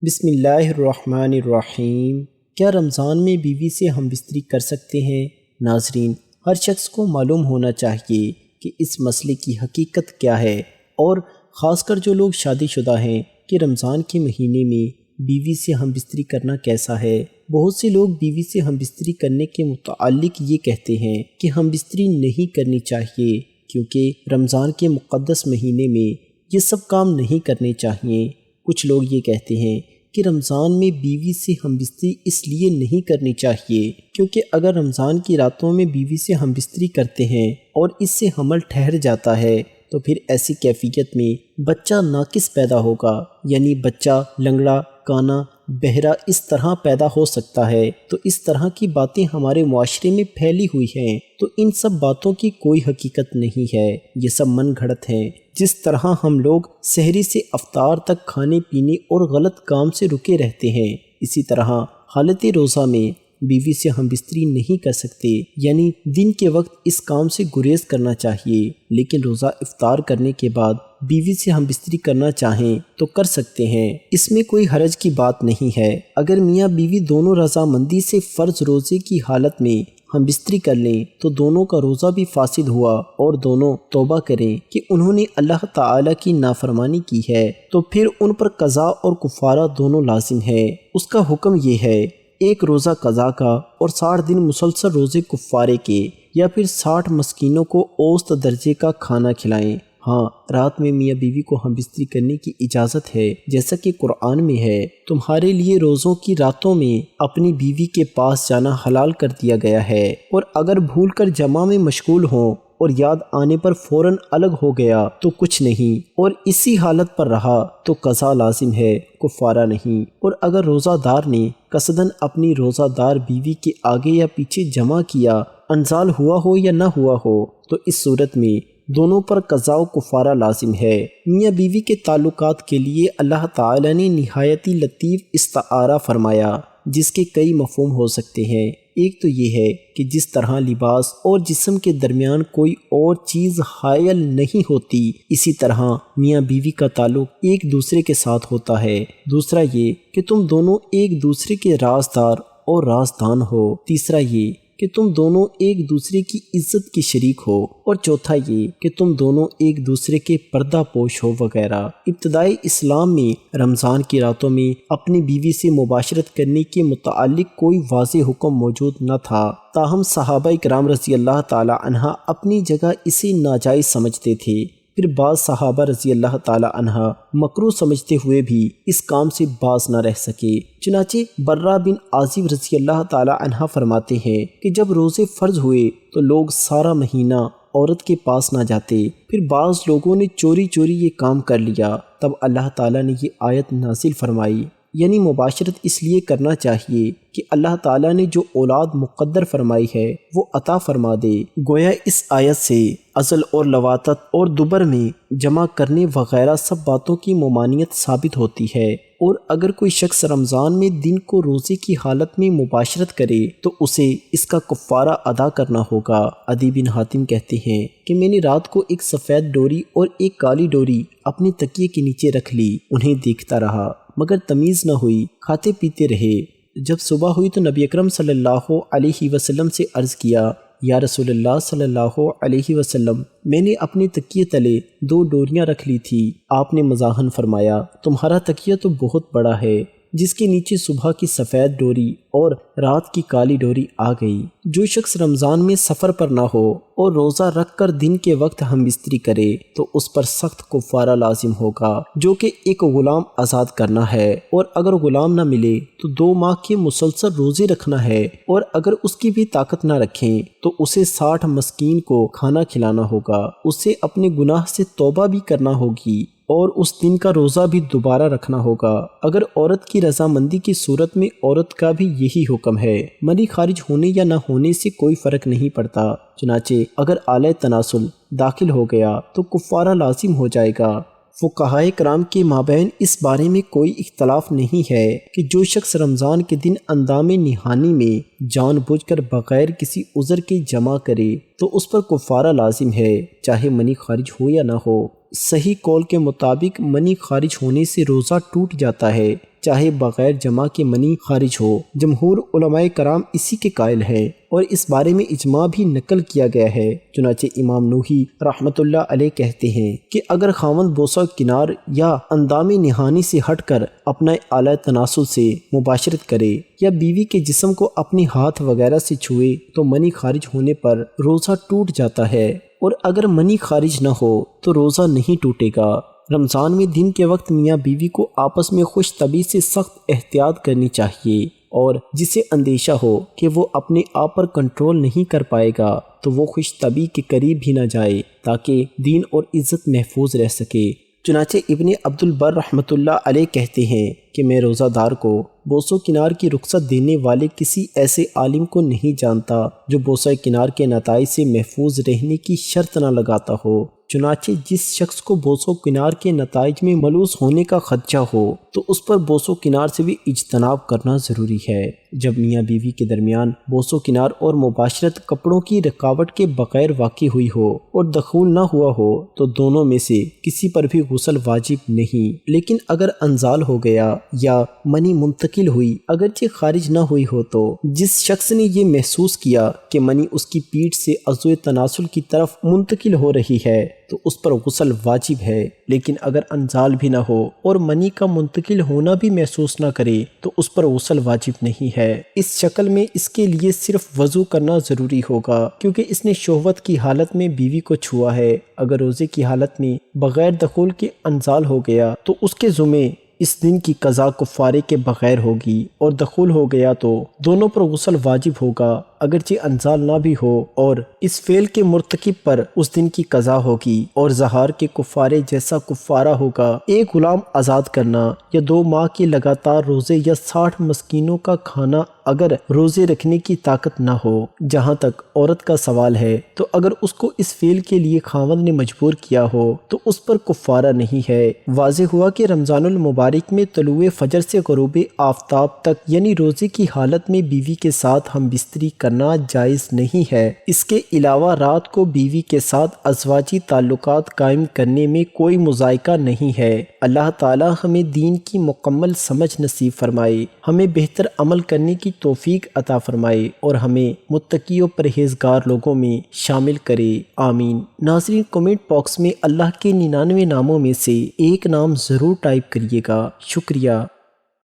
بسم اللہ الرحمن الرحیم۔ کیا رمضان میں بیوی سے ہم بستری کر سکتے ہیں؟ ناظرین، ہر شخص کو معلوم ہونا چاہیے کہ اس مسئلے کی حقیقت کیا ہے، اور خاص کر جو لوگ شادی شدہ ہیں کہ رمضان کے مہینے میں بیوی سے ہم بستری کرنا کیسا ہے۔ بہت سے لوگ بیوی سے ہم بستری کرنے کے متعلق یہ کہتے ہیں کہ ہم بستری نہیں کرنی چاہیے، کیونکہ رمضان کے مقدس مہینے میں یہ سب کام نہیں کرنے چاہیے۔ کچھ لوگ یہ کہتے ہیں کہ رمضان میں بیوی سے ہم بستری اس لیے نہیں کرنی چاہیے کیونکہ اگر رمضان کی راتوں میں بیوی سے ہم بستری کرتے ہیں اور اس سے حمل ٹھہر جاتا ہے تو پھر ایسی کیفیت میں بچہ ناقص پیدا ہوگا، یعنی بچہ لنگڑا، کانا، بہرا اس طرح پیدا ہو سکتا ہے۔ تو اس طرح کی باتیں ہمارے معاشرے میں پھیلی ہوئی ہیں، تو ان سب باتوں کی کوئی حقیقت نہیں ہے، یہ سب من گھڑت ہیں۔ جس طرح ہم لوگ سحری سے افطار تک کھانے پینے اور غلط کام سے رکے رہتے ہیں، اسی طرح حالت روزہ میں بیوی سے ہم بستری نہیں کر سکتے، یعنی دن کے وقت اس کام سے گریز کرنا چاہیے، لیکن روزہ افطار کرنے کے بعد بیوی سے ہم بستری کرنا چاہیں تو کر سکتے ہیں، اس میں کوئی حرج کی بات نہیں ہے۔ اگر میاں بیوی دونوں رضامندی سے فرض روزے کی حالت میں ہم بستری کر لیں تو دونوں کا روزہ بھی فاسد ہوا، اور دونوں توبہ کریں کہ انہوں نے اللہ تعالیٰ کی نافرمانی کی ہے، تو پھر ان پر قضا اور کفارہ دونوں لازم ہے۔ اس کا حکم یہ ہے، ایک روزہ قضا کا اور 60 دن مسلسل روزے کفارے کے، یا پھر 60 مسکینوں کو اوسط درجے کا کھانا کھلائیں۔ ہاں، رات میں میاں بیوی کو ہم بستری کرنے کی اجازت ہے، جیسا کہ قرآن میں ہے، تمہارے لیے روزوں کی راتوں میں اپنی بیوی کے پاس جانا حلال کر دیا گیا ہے، اور اگر بھول کر جماع میں مشغول ہوں اور یاد آنے پر فوراً الگ ہو گیا تو کچھ نہیں، اور اسی حالت پر رہا تو قضا لازم ہے، کفارہ نہیں۔ اور اگر روزہ دار نے قصداً اپنی روزہ دار بیوی کے آگے یا پیچھے جمع کیا، انزال ہوا ہو یا نہ ہوا ہو، تو اس صورت میں دونوں پر قضا و کفارہ لازم ہے۔ میاں بیوی کے تعلقات کے لیے اللہ تعالی نے نہایتی لطیف استعارہ فرمایا، جس کے کئی مفہوم ہو سکتے ہیں۔ ایک تو یہ ہے کہ جس طرح لباس اور جسم کے درمیان کوئی اور چیز حائل نہیں ہوتی، اسی طرح میاں بیوی کا تعلق ایک دوسرے کے ساتھ ہوتا ہے۔ دوسرا یہ کہ تم دونوں ایک دوسرے کے رازدار اور رازدان ہو۔ تیسرا یہ کہ تم دونوں ایک دوسرے کی عزت کی شریک ہو، اور چوتھا یہ کہ تم دونوں ایک دوسرے کے پردہ پوش ہو وغیرہ۔ ابتدائی اسلام میں رمضان کی راتوں میں اپنی بیوی سے مباشرت کرنے کے متعلق کوئی واضح حکم موجود نہ تھا، تاہم صحابہ کرام رضی اللہ تعالی عنہ اپنی جگہ اسے ناجائز سمجھتے تھے۔ پھر بعض صحابہ رضی اللہ تعالی عنہ مکروہ سمجھتے ہوئے بھی اس کام سے باز نہ رہ سکے۔ چنانچہ برہ بن عازب رضی اللہ تعالی عنہ فرماتے ہیں کہ جب روزے فرض ہوئے تو لوگ سارا مہینہ عورت کے پاس نہ جاتے، پھر بعض لوگوں نے چوری چوری یہ کام کر لیا، تب اللہ تعالیٰ نے یہ آیت نازل فرمائی، یعنی مباشرت اس لیے کرنا چاہیے کہ اللہ تعالیٰ نے جو اولاد مقدر فرمائی ہے وہ عطا فرما دے۔ گویا اس آیت سے ازل اور لواطت اور دبر میں جمع کرنے وغیرہ سب باتوں کی ممانعت ثابت ہوتی ہے، اور اگر کوئی شخص رمضان میں دن کو روزے کی حالت میں مباشرت کرے تو اسے اس کا کفارہ ادا کرنا ہوگا۔ عدی بن حاتم کہتے ہیں کہ میں نے رات کو ایک سفید ڈوری اور ایک کالی ڈوری اپنے تکیے کے نیچے رکھ لی، انہیں دیکھتا رہا مگر تمیز نہ ہوئی، کھاتے پیتے رہے۔ جب صبح ہوئی تو نبی اکرم صلی اللہ علیہ وسلم سے عرض کیا، یا رسول اللہ صلی اللہ علیہ وسلم، میں نے اپنے تکیے تلے 2 ڈوریاں رکھ لی تھی۔ آپ نے مزاحن فرمایا، تمہارا تکیہ تو بہت بڑا ہے، جس کے نیچے صبح کی سفید ڈوری اور رات کی کالی ڈوری آ گئی۔ جو شخص رمضان میں سفر پر نہ ہو اور روزہ رکھ کر دن کے وقت ہم بستری کرے تو اس پر سخت کفارہ لازم ہوگا، جو کہ ایک غلام آزاد کرنا ہے، اور اگر غلام نہ ملے تو 2 ماہ کے مسلسل روزے رکھنا ہے، اور اگر اس کی بھی طاقت نہ رکھیں تو اسے 60 مسکین کو کھانا کھلانا ہوگا۔ اسے اپنے گناہ سے توبہ بھی کرنا ہوگی، اور اس دن کا روزہ بھی دوبارہ رکھنا ہوگا۔ اگر عورت کی رضامندی کی صورت میں عورت کا بھی یہی حکم ہے، منی خارج ہونے یا نہ ہونے سے کوئی فرق نہیں پڑتا۔ چنانچہ اگر آلہ تناسل داخل ہو گیا تو کفارہ لازم ہو جائے گا۔ فقہائے کرام کے مابین اس بارے میں کوئی اختلاف نہیں ہے کہ جو شخص رمضان کے دن اندام نہانی میں جان بوجھ کر بغیر کسی عذر کے جمع کرے تو اس پر کفارہ لازم ہے، چاہے منی خارج ہو یا نہ ہو۔ صحیح قول کے مطابق منی خارج ہونے سے روزہ ٹوٹ جاتا ہے، چاہے بغیر جمع کے منی خارج ہو۔ جمہور علماء کرام اسی کے قائل ہیں اور اس بارے میں اجماع بھی نقل کیا گیا ہے۔ چنانچہ امام نوحی رحمۃ اللہ علیہ کہتے ہیں کہ اگر خاوند بوسہ کنار یا اندام نہانی سے ہٹ کر اپنا اعلیٰ تناسل سے مباشرت کرے یا بیوی کے جسم کو اپنے ہاتھ وغیرہ سے چھوئے تو منی خارج ہونے پر روزہ ٹوٹ جاتا ہے، اور اگر منی خارج نہ ہو تو روزہ نہیں ٹوٹے گا۔ رمضان میں دن کے وقت میاں بیوی کو آپس میں خوش طبعی سے سخت احتیاط کرنی چاہیے، اور جسے اندیشہ ہو کہ وہ اپنے آپ پر کنٹرول نہیں کر پائے گا تو وہ خوش طبعی کے قریب بھی نہ جائے تاکہ دین اور عزت محفوظ رہ سکے۔ چنانچہ ابن عبد البر رحمۃ اللہ علیہ کہتے ہیں کہ میں روزہ دار کو بوسہ کنار کی رخصت دینے والے کسی ایسے عالم کو نہیں جانتا جو بوسہ کنار کے نتائج سے محفوظ رہنے کی شرط نہ لگاتا ہو۔ چنانچہ جس شخص کو بوسہ کنار کے نتائج میں ملوث ہونے کا خدشہ ہو تو اس پر بوسہ کنار سے بھی اجتناب کرنا ضروری ہے۔ جب میاں بیوی کے درمیان بوسہ کنار اور مباشرت کپڑوں کی رکاوٹ کے بغیر واقع ہوئی ہو اور دخول نہ ہوا ہو تو دونوں میں سے کسی پر بھی غسل واجب نہیں، لیکن اگر انزال ہو گیا یا منی منتقل ہوئی اگرچہ خارج نہ ہوئی ہو تو جس شخص نے یہ محسوس کیا کہ منی اس کی پیٹھ سے عضو تناسل کی طرف منتقل ہو رہی ہے تو اس پر غسل واجب ہے، لیکن اگر انزال بھی نہ ہو اور منی کا منتقل ہونا بھی محسوس نہ کرے تو اس پر غسل واجب نہیں ہے۔ اس شکل میں اس کے لیے صرف وضو کرنا ضروری ہوگا کیونکہ اس نے شہوت کی حالت میں بیوی کو چھوا ہے۔ اگر روزے کی حالت میں بغیر دخول کے انزال ہو گیا تو اس کے ذمے اس دن کی قضا کفارے کے بغیر ہوگی، اور دخول ہو گیا تو دونوں پر غسل واجب ہوگا اگرچہ انزال نہ بھی ہو، اور اس فعل کے مرتکب پر اس دن کی قضا ہوگی اور ظہار کے کفارے جیسا کفارہ ہوگا۔ ایک غلام آزاد کرنا یا 2 ماہ کے لگاتار روزے یا 60 مسکینوں کا کھانا اگر روزے رکھنے کی طاقت نہ ہو۔ جہاں تک عورت کا سوال ہے تو اگر اس کو اس فعل کے لیے خاوند نے مجبور کیا ہو تو اس پر کفارہ نہیں ہے۔ واضح ہوا کہ رمضان المبارک میں طلوع فجر سے غروب آفتاب تک یعنی روزے کی حالت میں بیوی کے ساتھ ہم بستری کرنا جائز نہیں ہے۔ اس کے علاوہ رات کو بیوی کے ساتھ ازواجی تعلقات قائم کرنے میں کوئی مذائقہ نہیں ہے۔ اللہ تعالی ہمیں دین کی مکمل سمجھ نصیب فرمائے، ہمیں بہتر عمل کرنے کی توفیق عطا فرمائے اور ہمیں متقی و پرہیزگار لوگوں میں شامل کرے، آمین۔ ناظرین، کمنٹ باکس میں اللہ کے 99 ناموں میں سے ایک نام ضرور ٹائپ کریے گا۔ شکریہ۔